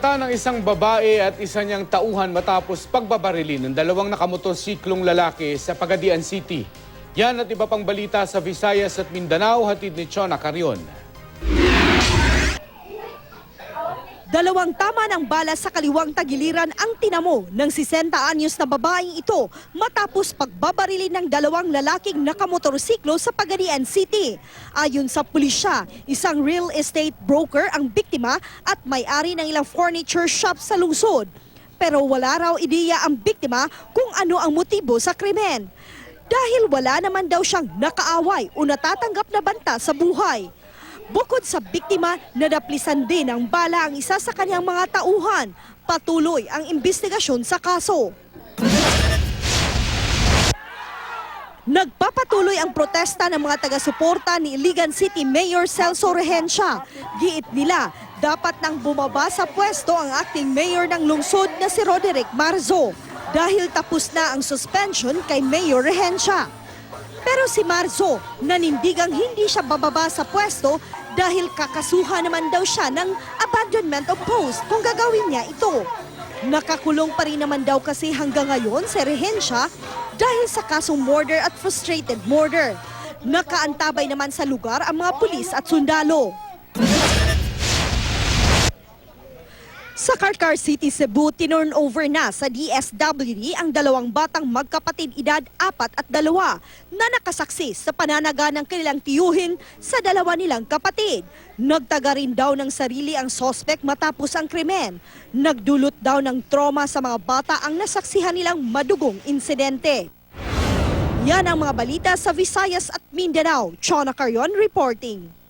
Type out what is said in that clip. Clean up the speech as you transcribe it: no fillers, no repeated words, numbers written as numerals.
Napilata ng isang babae at isa niyang tauhan matapos pagbabarilin ng dalawang nakamotorsiklong lalaki sa Pagadian City. Yan at iba pang balita sa Visayas at Mindanao, hatid ni Chona Carion. Dalawang tama ng bala sa kaliwang tagiliran ang tinamo ng 60 anyos na babaeng ito matapos pagbabarilin ng dalawang lalaking nakamotorsiklo sa Pagadian City. Ayon sa pulisya, isang real estate broker ang biktima at may-ari ng ilang furniture shop sa lungsod. Pero wala raw ideya ang biktima kung ano ang motibo sa krimen. Dahil wala naman daw siyang nakaaway o natatanggap na banta sa buhay. Bukod sa biktima, nadaplisan din ng bala ang isa sa kanyang mga tauhan. Patuloy ang investigasyon sa kaso. Nagpapatuloy ang protesta ng mga taga-suporta ni Iligan City Mayor Celso Regencia. Giit nila, dapat nang bumaba sa pwesto ang acting mayor ng lungsod na si Roderick Marzo dahil tapos na ang suspension kay Mayor Regencia. Pero si Marzo nanindigang hindi siya bababa sa pwesto dahil kakasuhan naman daw siya ng abandonment of post kung gagawin niya ito. Nakakulong pa rin naman daw kasi hanggang ngayon si Regencia dahil sa kasong murder at frustrated murder. Nakaantabay naman sa lugar ang mga pulis at sundalo. Sa Carcar City, Cebu, tinurnover na sa DSWD ang dalawang batang magkapatid edad 4 at 2 na nakasaksi sa pananaga ng kanilang tiyuhin sa dalawa nilang kapatid. Nagtaga rin daw ng sarili ang sospek matapos ang krimen. Nagdulot daw ng trauma sa mga bata ang nasaksihan nilang madugong insidente. Yan ang mga balita sa Visayas at Mindanao. Chona Carion reporting.